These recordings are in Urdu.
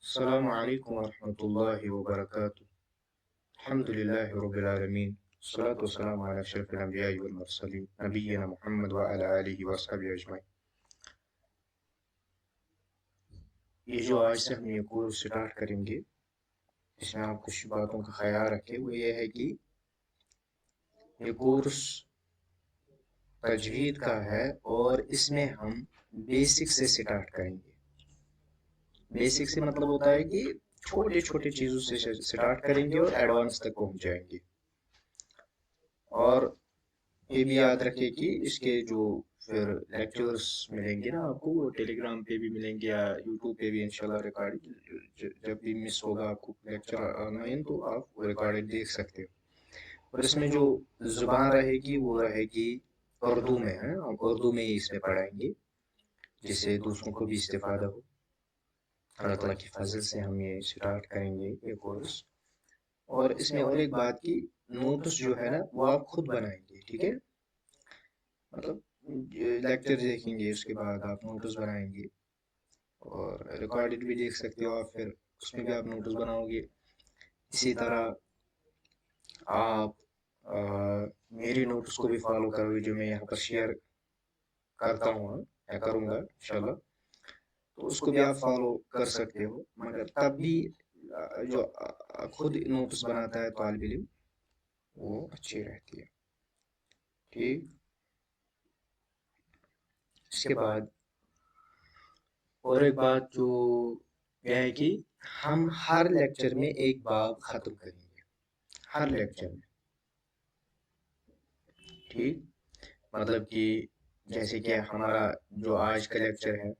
السلام علیکم ورحمۃ اللہ وبرکاتہ۔ الحمد للہ رب العالمین، والصلاة والسلام علی اشرف الانبیاء والمرسلین نبینا محمد وعلی آلہ وصحبہ اجمعین۔ یہ جو آج سے ہم یہ کورس سٹارٹ کریں گے، اس میں آپ کچھ باتوں کا خیال رکھیں۔ وہ یہ ہے کہ یہ کورس تجوید کا ہے اور اس میں ہم بیسک سے سٹارٹ کریں گے۔ بیسک سے مطلب ہوتا ہے کہ چھوٹے چھوٹے چیزوں سے سٹارٹ کریں گے اور ایڈوانس تک پہنچ جائیں گے۔ اور یہ بھی یاد رکھے کہ اس کے جو پھر لیکچرز ملیں گے نا آپ کو، وہ ٹیلی گرام پہ بھی ملیں گے یا یوٹیوب پہ بھی انشاءاللہ ریکارڈ، جب بھی مس ہوگا آپ کو لیکچر آن لائن تو آپ ریکارڈڈ دیکھ سکتے ہو۔ اور اس میں جو زبان رہے گی وہ رہے گی اردو میں ہے، ہم اردو میں ہی اس میں پڑھائیں گے جس سے دوسروں کو بھی استفادہ ہو۔ اللہ تعالیٰ کی فضل سے ہم یہ سٹارٹ کریں گے یہ کورس۔ اور اس میں اور ایک بات کی، نوٹس جو ہے نا وہ آپ خود بنائیں گے، ٹھیک ہے؟ مطلب لیکچر دیکھیں گے، اس کے بعد آپ نوٹس بنائیں گے اور ریکارڈڈ بھی دیکھ سکتے ہو آپ، پھر اس میں بھی آپ نوٹس بناؤ گے۔ اسی طرح آپ میری نوٹس کو بھی فالو کرو گے جو میں یہاں پر شیئر کرتا ہوں یا کروں گا انشاءاللہ، تو اس کو بھی آپ فالو کر سکتے ہو۔ مگر تب بھی جو خود نوٹس بناتا ہے طالب علم وہ اچھی رہتی ہے، ٹھیک۔ اس کے بعد اور ایک بات جو یہ ہے کہ ہم ہر لیکچر میں ایک باب ختم کریں گے، ہر لیکچر میں، ٹھیک۔ مطلب کہ جیسے کہ ہمارا جو آج کا لیکچر ہے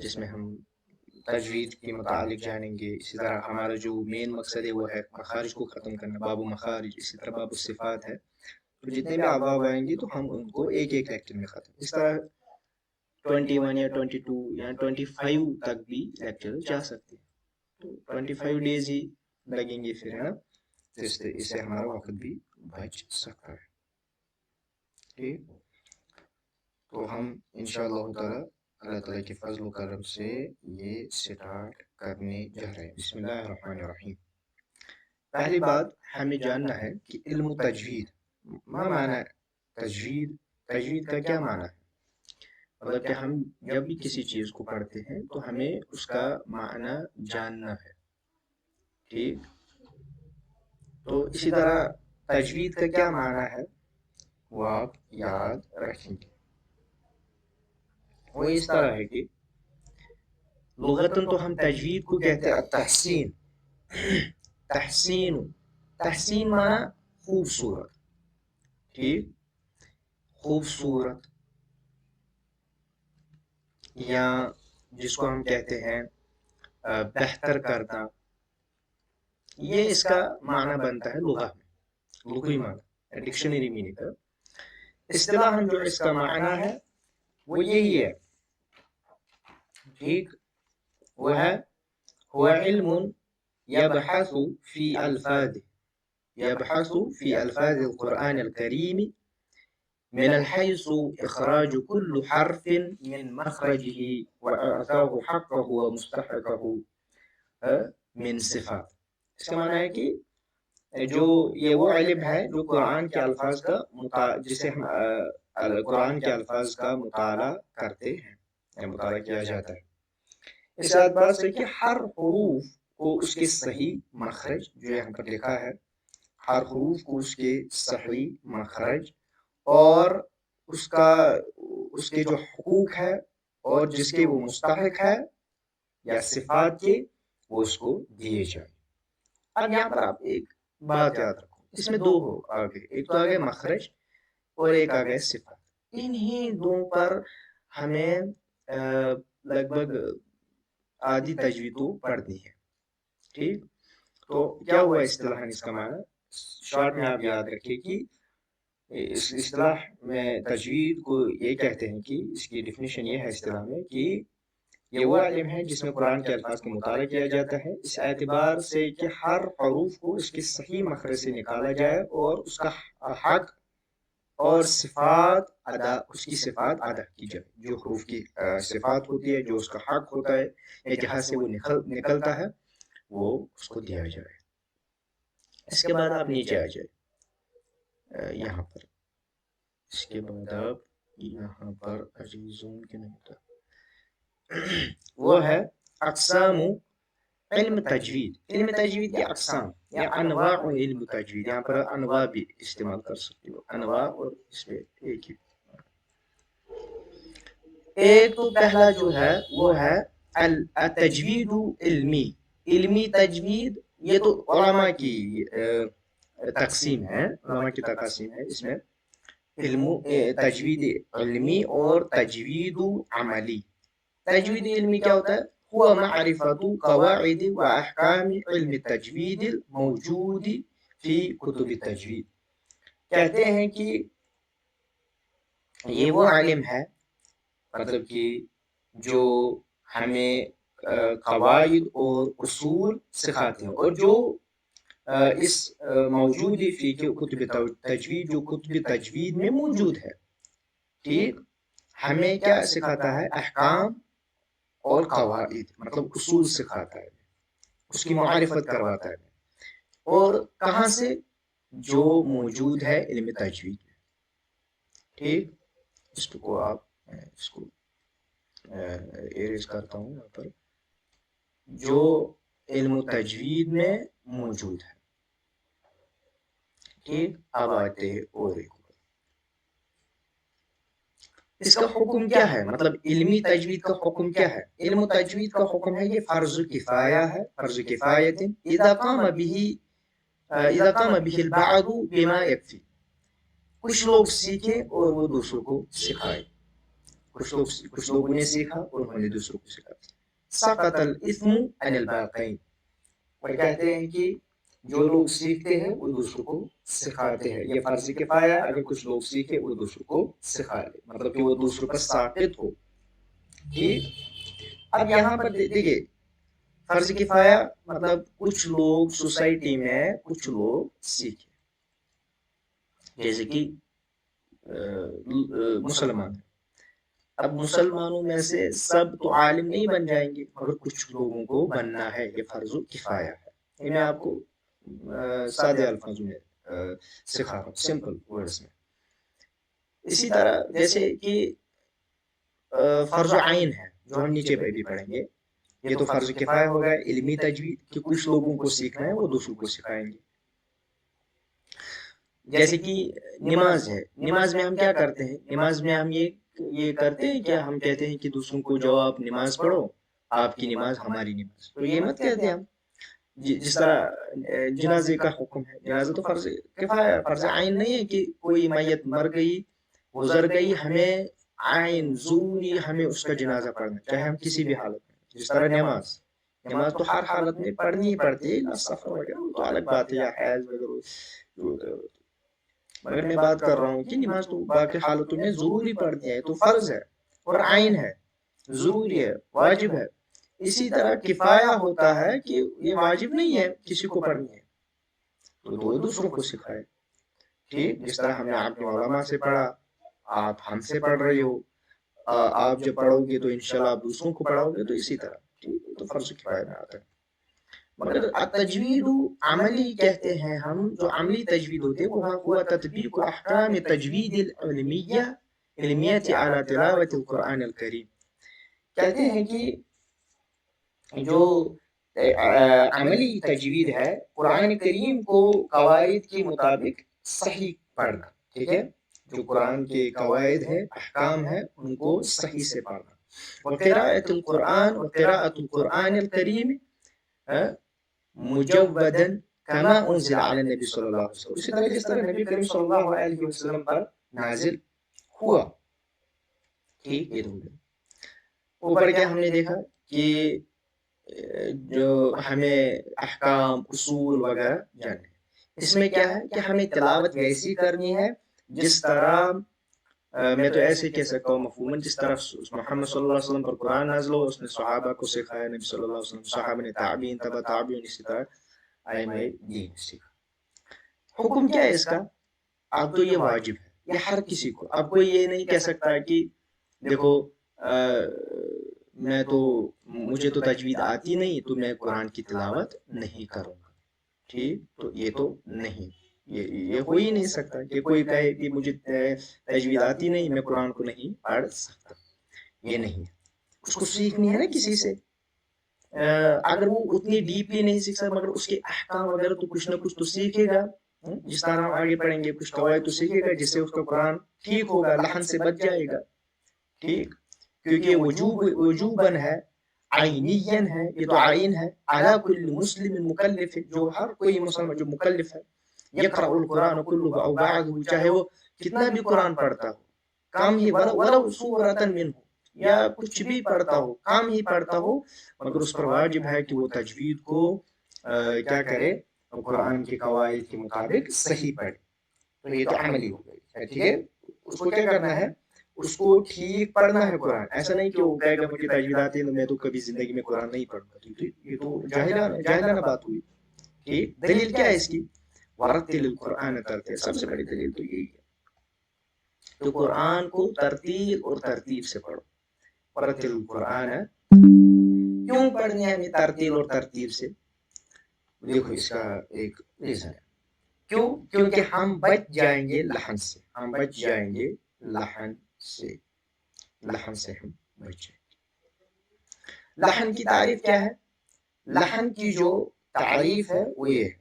جس میں ہم تجوید کے متعلق جانیں گے، اسی طرح ہمارا جو مین مقصد ہے وہ ہے مخارج کو ختم کرنا، باب و مخارج، اسی طرح باب الصفات ہے۔ تو جتنے بھی ابواب آئیں گے تو ہم ان کو ایک ایک لیکچر میں ختم، اس طرح 21 یا 22 یا 25 تک بھی لیکچر جا سکتے ہیں۔ تو 25 ڈیز ہی لگیں گے پھر، ہے نا؟ اس سے ہمارا وقت بھی بچ سکتا ہے، ٹھیک۔ تو ہم انشاءاللہ تعالی اللہ تعالیٰ کے فضل و کرم سے یہ سٹارٹ کرنے جا رہے ہیں۔ بسم اللہ الرحمن الرحیم۔ پہلی بات ہمیں جاننا ہے کہ علم تجوید ما معنی ہے؟ تجوید کا کیا معنی ہے؟ مطلب کہ ہم جب بھی کسی چیز کو پڑھتے ہیں تو ہمیں اس کا معنی جاننا ہے، ٹھیک۔ تو اسی طرح تجوید کا کیا معنی ہے وہ آپ یاد رکھیں گے۔ وہ اس طرح ہے کہ لغتاً تو ہم تجوید کو کہتے ہیں تحسین، تحسین معنی خوبصورت، ٹھیک، خوبصورت، یا جس کو ہم کہتے ہیں بہتر کرنا، یہ اس کا معنی بنتا ہے لغہ میں، لغوی معنی، ڈکشنری میننگ کا۔ اصطلاحاً جو اس کا معنی ہے وہ یہی ہے، ٹھیک، وہ ہے هو علم يبحث في ألفاظ القرآن الكريم من الحيث إخراج كل حرف من مخرجه وإعطاه حقه ومستحقه من صفات۔ اس کا معنی ہے کہ جو یہ وہ علم ہے جو قرآن کے الفاظ کا جسے ہم قرآن کے الفاظ کا مطالعہ کرتے ہیں یا مطالعہ کیا جاتا ہے۔ اس اعتبار سے کہ ہر حروف کو اس کے صحیح مخرج جو یہاں پر لکھا ہے، ہر حروف کو اس کے صحیح مخرج اور اس کے جو حقوق ہے اور جس کے وہ مستحق ہے یا صفات کے، وہ اس کو دیے جائیں۔ اب یہاں پر آپ ایک بات یاد رکھو، اس میں دو ہو آگے، ایک تو آگے مخرج اور ایک آگے صفات۔ انہی دو پر ہمیں لگ بھگ آدھی تجوید تو پڑھنی ہے، ٹھیک۔ تو کیا ہوا اصطلاحاً اس کا معنی؟ شارٹ میں آپ یاد رکھیں کہ اس اصطلاح میں تجوید کو یہ کہتے ہیں کہ اس کی ڈیفینیشن یہ ہے اصطلاح میں کہ یہ وہ علم ہے جس میں قرآن کے الفاظ کا مطالعہ کیا جاتا ہے اس اعتبار سے کہ ہر حروف کو اس کے صحیح مخرج سے نکالا جائے اور اس کا حق اور صفات ادا، اس کی صفات ادا کی جائے، جو حروف کی صفات ہوتی ہے، جو اس کا حق ہوتا ہے یا جہاں سے وہ نکلتا ہے وہ اس کو دیا جائے۔ اس کے بعد آپ نیچے آ جائے یہاں پر، اس کے بعد آپ یہاں پر زوم کے نہیں ہوتا، وہ ہے اقسام علم تجوید۔ علم تجوید کی اقسام یا انواع علم تجوید، یہاں پر انواع بھی استعمال کر سکتے ہو، انواع، اور اس میں ایک ہی، ایک تو پہلا جو ہے وہ ہے التجوید علمی، علمی تجوید، یہ تو علماء کی تقسیم ہے، علماء کی تقسیم ہے، اس میں علم تجوید علمی اور تجوید عملی۔ تجوید علمی کیا ہوتا ہے؟ هو معرفة قواعد وأحكام علم التجوید الموجود فی کتب التجوید۔ کہتے ہیں کہ یہ وہ علم ہے، مطلب کہ جو ہمیں قواعد اور اصول سکھاتے ہیں، اور جو اس موجود فی کتب تجوید، جو کتب تجوید میں موجود ہے، ٹھیک، ہمیں کیا سکھاتا ہے؟ احکام اور قواعد، مطلب اصول سکھاتا ہے، اس کی معرفت کرواتا ہے، اور کہاں سے؟ جو موجود ہے علم تجوید میں، ٹھیک۔ اس کو آپ اس کو ایریز کرتا ہوں یہاں پر، جو علم تجوید میں موجود ہے، ٹھیک۔ اب آتے ہیں اور ایک، اس کا حکم کیا ہے؟ مطلب علمی تجوید کا حکم کیا ہے؟ علم تجوید کا حکم ہے، یہ فرض کفایہ ہے، فرض کفایت، اذا قام به البعض بما یکفی، کچھ لوگ سیکھیں اور وہ دوسروں کو سکھائے، کچھ لوگوں نے سیکھا اور انہوں نے دوسروں کو سکھایا، سقط الاثم عن الباقین، اور کہتے ہیں کہ جو لوگ سیکھتے ہیں وہ دوسروں کو سکھاتے ہیں، یہ فرض کفایہ، اگر کچھ لوگ سیکھے وہ دوسروں کو سکھا لے، مطلب کہ وہ دوسروں پر ساقط ہو، ٹھیک۔ اب یہاں پر دیکھیے، فرض کفایہ مطلب کچھ لوگ سوسائٹی میں کچھ لوگ سیکھے، جیسے کہ مسلمان، اب مسلمانوں میں سے سب تو عالم نہیں بن جائیں گے، مگر کچھ لوگوں کو بننا ہے، یہ فرض کفایہ ہے۔ یہ میں آپ کو سادے الفاظوں میں سکھا رہا ہوں، سمپل ورڈز میں۔ اسی طرح جیسے کہ فرض عین ہے، جو ہم نیچے پہ بھی پڑھیں گے، یہ تو فرض کفایہ ہوگا علمی تجوید، کہ کچھ لوگوں کو سیکھنا ہے وہ دوسروں کو سکھائیں گے۔ جیسے کہ نماز ہے، نماز میں ہم کیا کرتے ہیں؟ نماز میں ہم یہ کرتے ہیں کہ ہم کہتے ہیں کہ دوسروں کو جو آپ نماز پڑھو، آپ کی نماز ہماری نماز، تو یہ مت کہتے ہیں ہم، جس طرح جنازے کا حکم ہے، جنازہ تو فرض کفایہ، فرض عین نہیں ہے کہ کوئی میت مر گئی، گزر گئی، ہمیں عین ضروری ہمیں اس کا جنازہ پڑھنا، چاہے ہم کسی بھی حالت میں، جس طرح نماز تو ہر حالت میں پڑھنی ہی پڑتی ہے، سفر وغیرہ تو الگ بات ہے، یا حیض وغیرہ، مگر میں بات کر رہا ہوں کہ نماز تو باقی حالتوں میں ضروری پڑھنی ہے، تو فرض ہے اور عین ہے، ضروری ہے، واجب ہے۔ اسی طرح کفایہ ہوتا ہے کہ یہ واجب نہیں ہے کسی کو پڑھنی ہے، تو دو دوسروں کو سکھائے، ٹھیک۔ جس طرح ہم نے اپنے علماء سے پڑھا، آپ ہم سے پڑھ رہے ہو، آپ جب پڑھو گے تو انشاءاللہ آپ دوسروں کو پڑھاؤ گے، تو اسی طرح، ٹھیک، تو فرض کفایہ میں آتا ہے۔ مگر التجوید عملی کہتے ہیں ہم، جو عملی تجوید ہوتے وہ ہوا تطبیق احکام تجوید العلمیہ علمیت علی تلاوت القرآن الکریم۔ کہتے ہیں کہ جو عملی تجوید ہے، قرآن کریم کو قواعد کے مطابق صحیح پڑھنا، ٹھیک ہے، جو قرآن کے قواعد ہے، احکام ہے، ان کو صحیح سے پڑھنا، وقراءۃ القرآن وقراءۃ القرآن الکریم مجودن کما انزل علی النبی صلی اللہ علیہ وسلم، اسی طرح جس طرح نبی کریم صلی اللہ علیہ وسلم پر نازل ہوا، ٹھیک۔ یہ اوپر کیا ہم نے دیکھا کہ جو ہمیں احکام اصول وغیرہ جاننے، اس میں کیا ہے کہ ہمیں تلاوت ویسی کرنی ہے جس طرح، میں تو ایسے کہہ سکتا ہوں مفہوماً، جس طرح محمد صلی اللہ علیہ وسلم پر قرآن نازل ہو، اس نے صحابہ کو سکھایا، نبی صلی اللہ علیہ وسلم صحابہ نے تابعین تبع تابعین، اسی طرح ائمہ دین سکھا۔ حکم کیا ہے اس کا؟ اب تو یہ واجب ہے، یہ ہر کسی کو. اب کوئی یہ نہیں کہہ سکتا کہ دیکھو میں تو مجھے تو تجوید آتی نہیں تو میں قرآن کی تلاوت نہیں کروں گا. ٹھیک, تو یہ تو نہیں, یہ ہو ہی نہیں سکتا کہ کوئی کہے کہ مجھے تجوید آتی نہیں میں قرآن کو نہیں پڑھ سکتا. یہ نہیں, اس کو سیکھنی ہے نا کسی سے. اگر وہ اتنی ڈیپلی نہیں سیکھ سکتا مگر اس کے احکام وغیرہ تو کچھ نہ کچھ تو سیکھے گا. جس طرح ہم آگے پڑھیں گے کچھ قواعد تو سیکھے گا جس سے اس کا قرآن ٹھیک ہوگا, لحن سے بچ جائے گا. ٹھیک, کیونکہ وجوباً ہے, عینین ہے, یہ تو عین ہے, علی کل مسلم مکلف, جو ہر کوئی مسلمان جو مکلف ہے, یقرأ القرآن کلہ او بعضہ, چاہے وہ کتنا بھی قرآن پڑھتا ہو, کام ہی ولو سورۃ منہ, یا کچھ بھی پڑھتا ہو, کام ہی پڑھتا ہو, مگر اس پر واجب ہے کہ وہ تجوید کو کیا کرے, قرآن کے قواعد کے مطابق صحیح پڑھے. تو یہ تو عملی ہو گئی. ٹھیک ہے, اس کو کیا کرنا ہے, اس کو ٹھیک پڑھنا ہے قرآن. ایسا نہیں کہ وہ کہے گا مجھے تجوید آتی ہے میں تو کبھی زندگی میں قرآن نہیں پڑھوں گا. یہ تو جاہلانہ بات ہوئی. ٹھیک, دلیل کیا ہے اس کی, ورتل القرآن ترتیلا, سب سے بڑی دلیل تو یہی ہے. تو قرآن کو ترتیل اور ترتیب سے پڑھو. ورتل القرآن, کیوں پڑھنے ہیں ہمیں ترتیل اور ترتیب سے؟ دیکھو اس کا ایک ریزن ہے. کیوں؟ کیونکہ ہم بچ جائیں گے لحن سے, ہم بچ جائیں گے لحن سے, لحن سے ہم بچ جائیں گے. لحن کی تعریف کیا ہے؟ لحن کی جو تعریف ہے وہ یہ ہے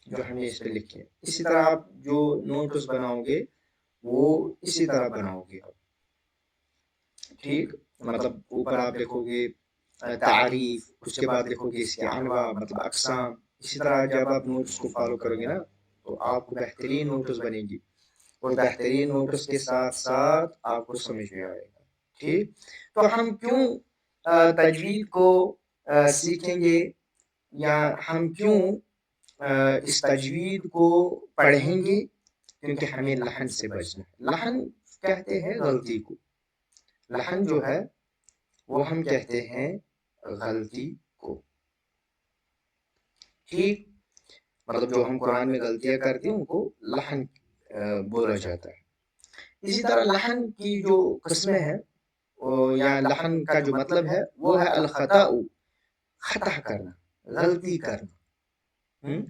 جو ہم نے اس پہ لکھی ہے. اسی طرح آپ جو نوٹس بناؤ گے وہ اسی طرح بناؤ گے. ٹھیک, مطلب اوپر آپ لکھو گے تعریف, اس کے بعد لکھو گے اس کے انواع مطلب اقسام. اسی طرح جب آپ نوٹس کو فالو کرو گے نا تو آپ کو بہترین نوٹس بنے گی, اور بہترین نوٹس کے ساتھ ساتھ آپ کو سمجھ میں آئے گا. ٹھیک, تو ہم کیوں تجوید کو سیکھیں گے, یا ہم کیوں اس تجوید کو پڑھیں گے؟ کیونکہ ہمیں لحن سے بچنا ہے. لحن کہتے ہیں غلطی کو, لحن جو ہے وہ ہم کہتے ہیں غلطی کو. ٹھیک, مطلب جو ہم قرآن میں غلطیاں کرتے ہیں ان کو لحن بولا جاتا ہے. اسی طرح لحن کی جو قسمیں ہیں یا لحن کا جو مطلب ہے وہ ہے الخطأ, خطا کرنا, غلطی کرنا.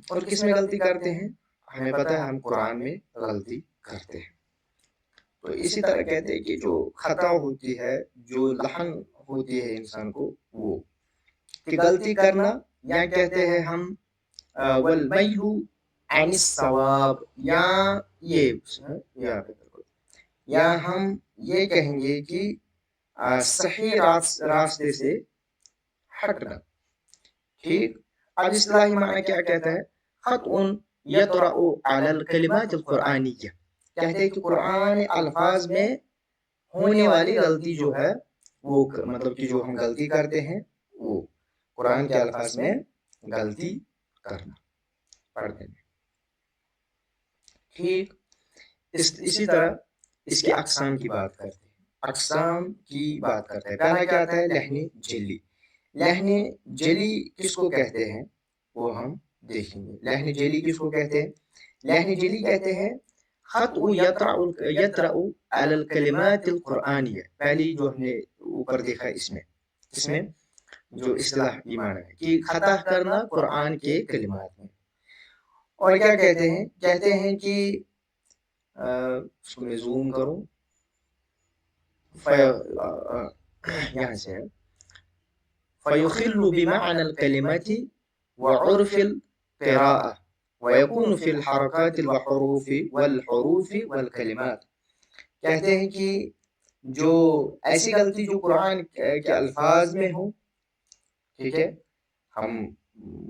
اور کس میں غلطی کرتے ہیں؟ ہمیں پتہ ہے ہم قرآن میں غلطی کرتے ہیں. تو اسی طرح کہتے ہیں کہ جو خطا ہوتی ہے, جو لحن ہوتی ہے انسان کو, وہ کہ غلطی کرنا, یا کہتے ہیں ہم والمیل عن الصواب, یا ہم یہ کہیں گے کہ صحیح راستے سے ہٹنا. ٹھیک, اب اصطلاحی معنی کیا کہتا ہے؟ خطأ یطرأ علی الکلمات القرآنیہ, کہتے ہیں کہ قرآن الفاظ میں ہونے والی غلطی جو ہے وہ مطلب کہ جو ہم غلطی کرتے ہیں وہ قرآن کے الفاظ میں غلطی کرنا پڑھنے میں. ٹھیک, اسی طرح اس کے اقسام کی بات کرتے ہیں. اقسام کی بات کرتے ہیں. پہلا کیا آتا ہے؟ لحن جلی. لحن جلی کس کو کہتے ہیں وہ ہم دیکھیں گے. لحن جلی کس کو کہتے ہیں؟ لحن جلی کہتے ہیں خطأ یطرأ علی الکلمات القرآنیہ. پہلی جو ہم نے اوپر دیکھا اس میں جو اصطلاح کی معنی ہے کہ خطا کرنا قرآن کے کلمات میں. اور کیا کہتے ہیں؟ کہتے ہیں کہ اس کو میں زوم کروں, یہاں سے ہے فیخل بمعنى الكلمات وعرف القراءة ويكون في الحركات والحروف والكلمات. کہتے ہیں کہ جو ایسی غلطی جو قرآن کے الفاظ میں ہو, ٹھیک ہے, ہم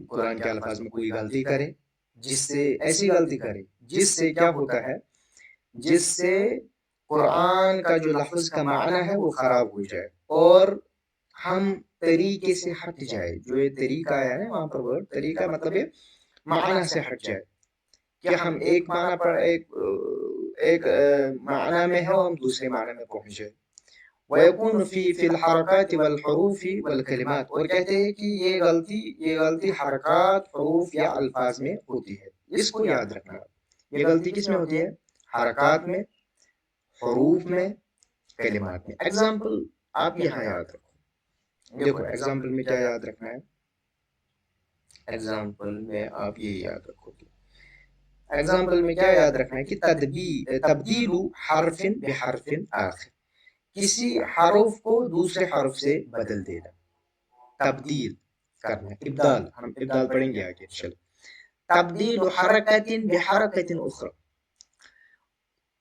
قرآن کے الفاظ میں کوئی غلطی کریں, جس سے ایسی غلطی کریں جس سے کیا ہوتا ہے, جس سے قرآن کا جو لفظ کا معنی ہے وہ خراب ہو جائے, اور ہم طریقے سے ہٹ جائے. جو یہ طریقہ ہے نا وہاں پر ورڈ طریقہ مطلب ہے معنی سے ہٹ جائے, کہ ہم ایک معنی پر ایک معنی میں ہے اور ہم دوسرے معنی میں پہنچ جائے. وَيَكُونُ فِي الْحَرَكَاتِ وَالْحُرُوفِ وَالْكَلِمَاتِ, اور کہتے ہیں کہ یہ غلطی حرکات, حروف یا الفاظ میں ہوتی ہے. اس کو یاد رکھنا, یہ غلطی کس میں ہوتی ہے؟ حرکات میں، حروف میں، کلمات میں. ایگزامپل آپ یہاں یاد رکھو. دیکھو ایگزامپل میں کیا یاد رکھنا ہے. ایگزامپل میں آپ یہ یاد رکھو گے. ایگزامپل میں کیا یاد رکھنا ہے کہ تبدیل حرف بحرف آخر، کسی حرف کو دوسرے حرف سے بدل دینا. تبدیل کرنا ہے، ابدال، ہم ابدال پڑھیں گے آگے انشاءاللہ. تبدیل حرکت بحرکت اخرى،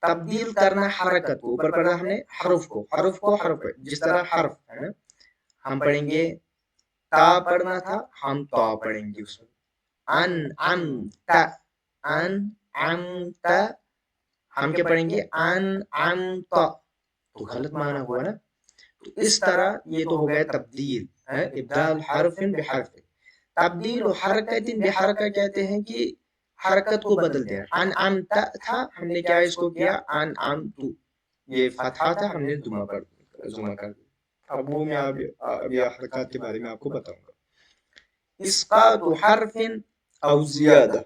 تبدیل کرنا حرکت کو، اوپر پڑھا ہم نے حرف کو، حرف کو حرف کو، جس طرح حرف ہے نا ہم پڑھیں گے تا پڑھنا تھا ہم تا پڑھیں گے اس میں. ان عمت، ان عمت، ہم کیا پڑھیں گے ان عمت، تو غلط معنی ہوا نا. تو اس طرح یہ تو ہو گیا تبدیل، ابدال حرف بحرف. تبدیل و حرکت بحرکت کہتے ہیں کہ حرکت کو بدل دیا. ان عمت تھا ہم نے کیا اس کو کیا ان عمتو، یہ فتحہ تھا ہم نے زمہ کر دیا. اب وہ میں ابھی حرکات کے بارے میں آپ کو بتاؤں گا. اسقاط حرف او زیادہ،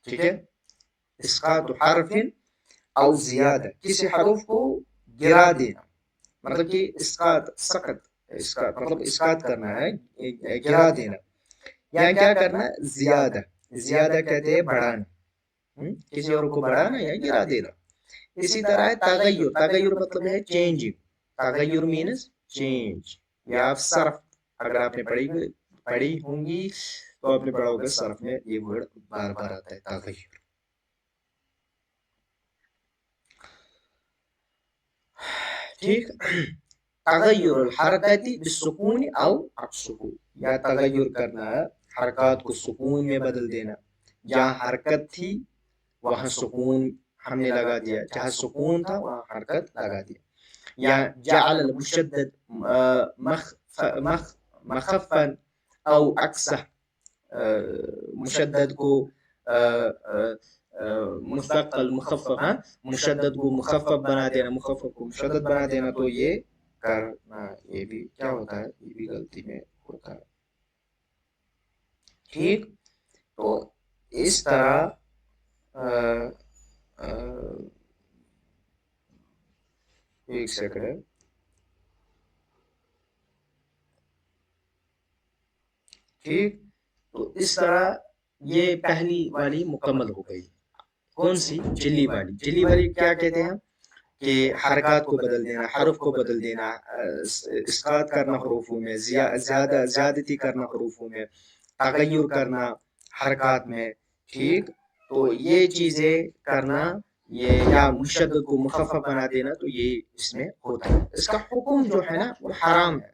ٹھیک ہے، اسقاط حرف او زیادہ، کسی حرف کو گرا دینا، مطلب کہ اسقاط، سقط، اسقاط مطلب اسقاط کرنا ہے، گرا دینا. یا کیا کرنا زیادہ، زیادہ کہتے ہیں بڑھانا، کسی اور کو بڑھانا یا گرا دینا. اسی طرح ہے تغیر، تغیر مطلب ہے چینجنگ، تغیر مینز چینج. یا آپ صرف، اگر آپ نے پڑھی ہوں گی تو آپ نے پڑھا ہوگا صرف میں یہ ورڈ بار بار آتا ہے تغیر. ٹھیک. تغیر الحرکت بالسکون او عکسہ، یا تغیر کرنا حرکات کو سکون میں بدل دینا. جہاں حرکت تھی وہاں سکون ہم نے لگا دیا، جہاں سکون تھا وہاں حرکت لگا دیا. یا جعل المشدد مخفا او عکسہ، مشدد کو مثقل مخفف، ہاں مشدد کو مخفف بنا دینا، مخفف کو مشدد بنا دینا، تو یہ کرنا یہ بھی کیا ہوتا ہے، یہ بھی غلطی میں ہوتا ہے. ٹھیک. تو اس طرح ایک سیکنڈ ہے. ٹھیک. تو اس طرح یہ پہلی والی مکمل ہو گئی. کون سی؟ جلی والی. جلی والی کیا کہتے ہیں کہ حرکات کو بدل دینا، حرف کو بدل دینا، اسقاط کرنا حروفوں میں، زیادتی کرنا حروفوں میں، تغیر کرنا حرکات میں. ٹھیک. تو یہ چیزیں کرنا، یہ یا مشدد کو مخفف بنا دینا، تو یہ اس میں ہوتا ہے. اس کا حکم جو ہے نا وہ حرام ہے،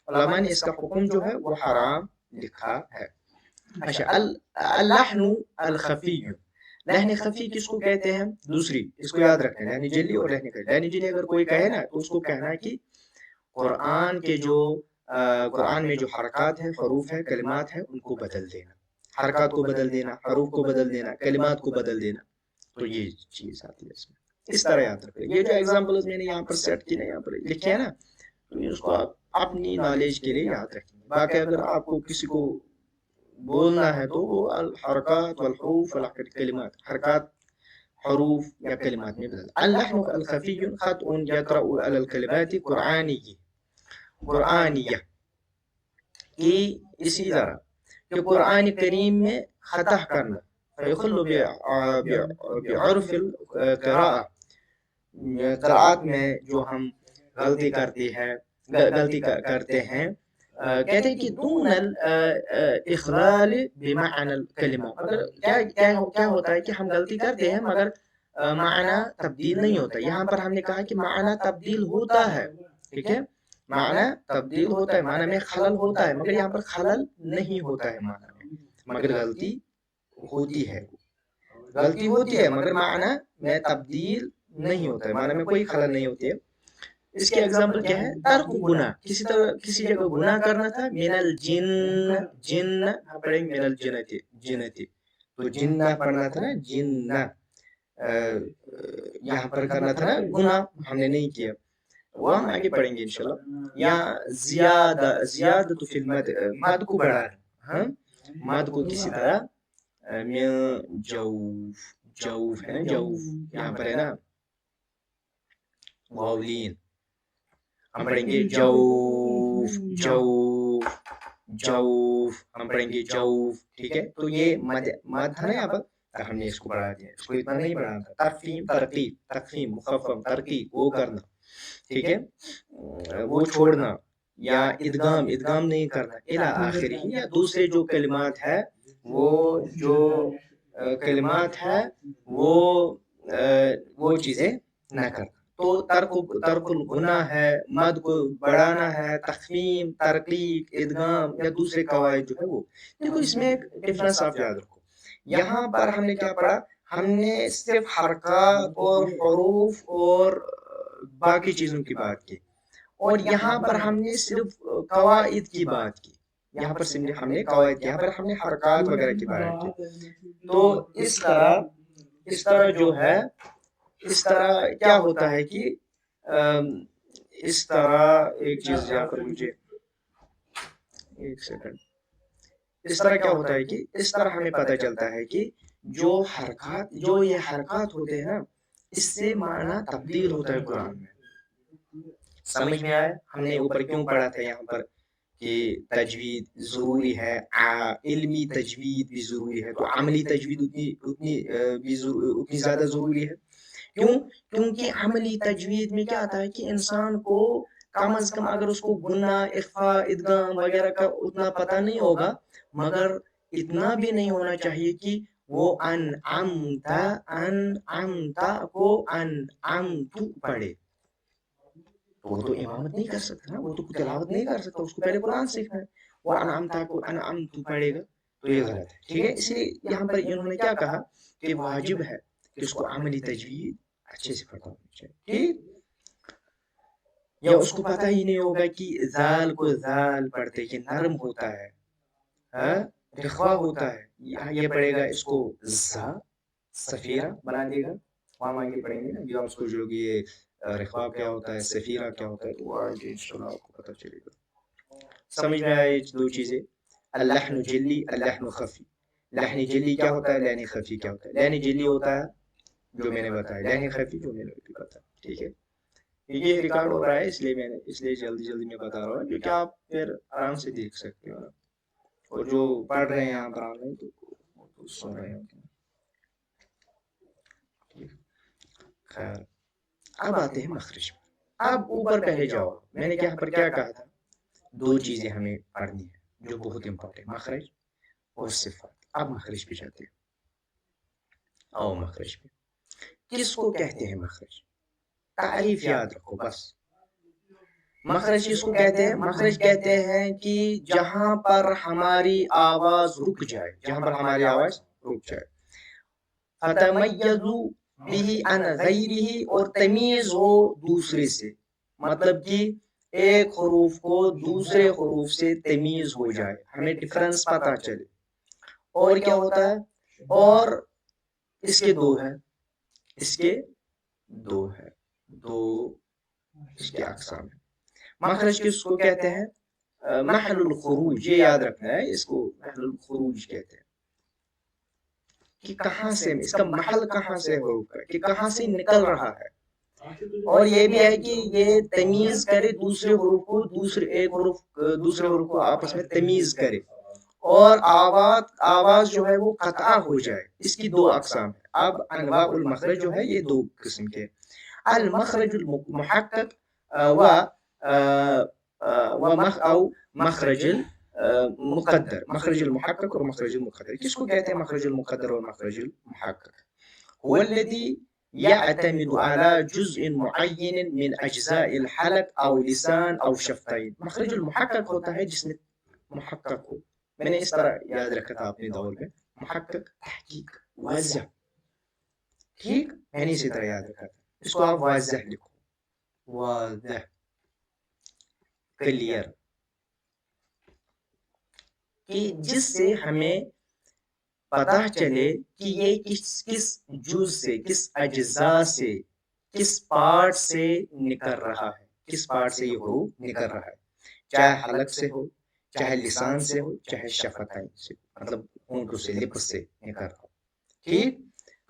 علماء نے اس کا حکم جو ہے وہ حرام لکھا ہے. اچھا، اللحن الخفی، لہن خفی کس کو کہتے ہیں؟ دوسری اس کو یاد رکھنا ہے، لہن جلی اور لہن خفی. لہن جلی اگر کوئی کہے نا تو اس کو کہنا ہے کہ قرآن کے جو قرآن میں جو حرکات ہیں، حروف ہیں، کلمات ہیں، ان کو بدل دینا، حرکات کو بدل دینا، حروف کو بدل دینا، کلمات کو بدل دینا. تو یہ چیز آتی ہے اس میں. اس طرح یاد رکھیں. یہ جو ایگزامپلز میں نے یہاں پر سیٹ کی نا، یہاں پر لکھے ہیں نا، تو اس کو آپ اپنی نالج کے لیے یاد رکھیں. باقی اگر آپ کو کسی کو بولنا ہے تو وہ الحرکات والحروف والکلمات، حرکات، حروف یا کلمات میں بدل. اللحن الخفی خط یقرأ علی الکلمات قرآنیہ، قرآنیہ کی اسی طرح کہ قرآن کریم میں خطا کرنا، فیخل بعرف القراءة، قراءات میں جو ہم غلطی کرتے ہیں، کہتے ہیں کہ دون الاخلال بمعنى الکلمہ، مگر کیا ہوتا ہے کہ ہم غلطی کرتے ہیں مگر معنی تبدیل نہیں ہوتا. یہاں پر ہم نے کہا کہ معنی تبدیل ہوتا ہے، ٹھیک ہے، معنی تبدیل ہوتا ہے، معنی میں خلل ہوتا ہے، مگر یہاں پر خلل نہیں ہوتا ہے معنی میں، مگر غلطی ہوتی ہے، غلطی ہوتی ہے مگر معنی میں تبدیل نہیں ہوتا ہے، معنی میں کوئی خلل نہیں ہوتی ہے. اس کی ایگزامپل کیا ہے؟ ترک گناہ، کسی جگہ گناہ کرنا تھا، من الجن، جن ہم پڑھیں گے من الجنتی، جنتی، تو جنہ پڑھنا تھا نا، جنہ یہاں پر کرنا تھا نا گناہ، ہم نے نہیں کیا، وہ ہم آگے پڑھیں گے انشاءاللہ. یا زیادت فی المد، مد کو بڑھانا، ہاں مد کو کسی طرح من جوف، جوف ہے نا, جوف یہاں پر ہے نا واولین, ہم پڑھیں گے جوف جوف جوف, ہم پڑھیں گے جوف, ٹھیک ہے. تو یہ مد تھا نا یہاں پر, ہم نے اس کو بڑھا دیا, اس کو اتنا نہیں بڑھانا تھا. ترفیم ترقی, ترفیم مخفف ترقی وہ کرنا, ٹھیک ہے, وہ چھوڑنا, یا ادغام, ادغام نہیں کرنا, الی آخر ہی, یا دوسرے جو کلمات ہے وہ جو کلمات ہے وہ چیزیں نہ کرنا. تو ترک الگناہ ہے, مد کو بڑھانا ہے, تخفیم, ترقیق, ادغام یا دوسرے قواعد جو ہے وہ. دیکھو اس میں ایک ڈفرنس آپ یاد رکھو. یہاں پر ہم نے کیا پڑھا, ہم نے صرف حرکات اور حروف اور باقی چیزوں کی بات کی, اور یہاں پر ہم نے صرف قواعد کی بات کی. یہاں پر ہم نے قواعد کی, یہاں پر ہم نے حرکات وغیرہ کی بات کی. تو اس طرح جو ہے, اس طرح کیا ہوتا ہے کہ اس طرح ایک چیز یہاں پر مجھے ایک سیکنڈ, اس طرح کیا ہوتا ہے کہ اس طرح ہمیں پتہ چلتا ہے کہ جو یہ حرکات ہوتے ہیں نا, اس سے معنی تبدیل ہوتا ہے قرآن میں. سمجھ میں آیا ہم نے اوپر کیوں پڑھا تھا یہاں پر کہ تجوید ضروری ہے, علمی تجوید بھی ضروری ہے, تو عملی تجوید اتنی زیادہ ضروری ہے. کیوں؟ کیونکہ عملی تجوید میں کیا آتا ہے کہ انسان کو کم از کم اگر اس کو گنہ, اخفا, ادغام وغیرہ کا اتنا پتہ نہیں ہوگا, مگر اتنا بھی نہیں ہونا چاہیے کہ وہ انعمتا کو انعمت پڑھے. وہ تو امامت نہیں کر سکتا نا, وہ تو تلاوت نہیں کر سکتا, اس کو پہلے قرآن سیکھنا ہے. وہ انعمتا کو انعمت پڑھے گا تو یہ غلط ہے, ٹھیک ہے. اس لیے یہاں پر انہوں نے کیا کہا کہ واجب ہے کہ اس کو عملی تجوید اچھے سے پڑھنا ہونا چاہیے, ٹھیک. یا اس کو پتہ ہی نہیں ہوگا کہ ذال کو ذال پڑھتے کہ نرم ہوتا ہے, رخوا ہوتا ہے, یہ پڑھے گا اس کو زا, سفیرہ بنا دے گا. وہاں آگے پڑھیں گے نا جو اس کو جو یہ رخوا کیا ہوتا ہے, سفیرہ کیا ہوتا ہے, تو وہ آگے انشاءاللہ آپ کو پتہ چلے گا. سمجھ میں آئے دو چیزیں, اللحن جلی, اللحن خفی. لحن جلی کیا ہوتا ہے, لحن خفی کیا ہوتا ہے. لحن جلی ہوتا ہے جو میں نے بتایا, لحن خفی جو میں نے بتایا, ٹھیک ہے. یہ ریکارڈ ہو رہا ہے اس لیے جلدی میں بتا رہا ہوں, کیونکہ آپ پھر آرام سے دیکھ سکتے ہو, اور جو پڑھ رہے ہیں یہاں پر آن لائن تو سن رہے ہیں. خیر, اب آتے ہیں مخرج پر. اب اوپر پہلے جاؤ, میں نے یہاں پر کیا کہا تھا, دو چیزیں ہمیں پڑھنی ہیں جو بہت امپورٹنٹ, مخرج اور صفات. اب مخرج پہ جاتے ہیں. آؤ مخرج پہ, کس کو کہتے ہیں مخرج, تعریف یاد رکھو بس. مخرج کس کو کہتے ہیں, مخرج کہتے ہیں کہ جہاں پر ہماری آواز رک جائے, جہاں پر ہماری آواز رک جائے. فتمیزوا بھی عن غیرہ, اور تمیز ہو دوسرے سے, مطلب کہ ایک حروف کو دوسرے حروف سے تمیز ہو جائے, ہمیں ڈفرنس پتہ چلے. اور کیا ہوتا ہے, اور اس کے دو ہے, اس کے دو ہے, دو اس کے اقسام ہیں. مخرج کس کو کہتے ہیں, محل الخروج, یہ یاد رکھنا ہے, اس کو محل الخروج کہتے ہیں کہ کہاں سے, اس کا محل کہاں سے ہوگا, کہ کہاں سے نکل رہا ہے. اور یہ بھی ہے کہ یہ تمیز کرے دوسرے حروف کو, دوسرے حروف کو آپس میں تمیز کرے, اور آواز جو ہے وہ قطع ہو جائے. اس کی دو اقسام ہیں. اب انواع المخرج جو ہے یہ دو قسم کے, المخرج المحقق او مخرج المقدر. مخرج المحقق اور مخرج المقدر. کس کو کہتے ہیں مخرج المقدر اور مخرج المحقق؟ هو الذي يعتمد على جزء معين من اجزاء الحلق او لسان او شفتين. مخرج المحقق ہوتا ہے جس میں محقق ہو. میں نے اس طرح یاد رکھا تھا اپنے دور میں, محقق تحقیق واضح, ٹھیک, میں نے اسی طرح یاد رکھا تھا. اس کو آپ واضح لکھو, واضح, کلیئر, کہ جس سے ہمیں پتہ چلے کہ یہ کس جز سے, کس اجزاء سے, کس پارٹ سے نکل رہا ہے, کس پارٹ سے یہ حروف نکل رہا ہے. چاہے حلق سے ہو, چاہے لسان سے ہو, چاہے شفتین سے, مطلب ہونٹوں سے, لپس سے نکل رہا ہو, ٹھیک.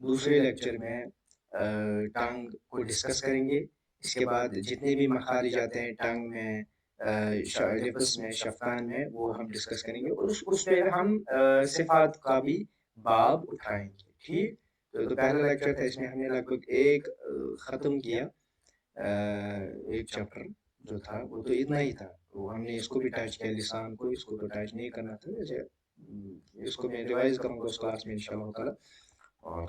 دوسرے لیکچر میں ٹنگ کو ڈسکس کریں گے. اس کے بعد جتنے بھی مخارج آتے ہیں ٹنگ میں، لپس میں، شفقان میں، وہ ہم ڈسکس کریں گے. اور اس پہ ہم صفات کا بھی باب اٹھائیں گے. ٹھیک. تو پہلا لیکچر تھا، اس میں ہم نے لگ بھگ ایک ختم کیا، ایک چیپٹر جو تھا وہ تو اتنا ہی تھا. تو ہم نے اس کو بھی ٹچ کیا، لسان کو، اس کو تو ٹچ نہیں کرنا تھا. جیسے اس کو میں ریوائز کروں گا اس کلاس میں انشاءاللہ تعالی، اور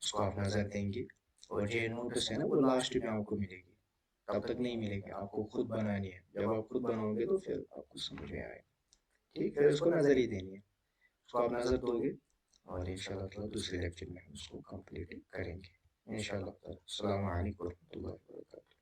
اس کو آپ نظر دیں گے. اور جو نوٹس ہے نا وہ لاسٹ میں آپ کو ملے گی، تب تک نہیں ملے گی، آپ کو خود بنانی ہے. جب آپ خود بناؤ گے تو پھر آپ کو سمجھ میں آئے گا. ٹھیک. پھر اس کو نظر ہی دینی ہے، اس کو آپ نظر دو گے، اور انشاءاللہ تعالی دوسرے لیکچر میں ہم اس کو کمپلیٹ کریں گے انشاءاللہ تعالی. السلام علیکم ورحمۃ اللہ وبرکاتہ.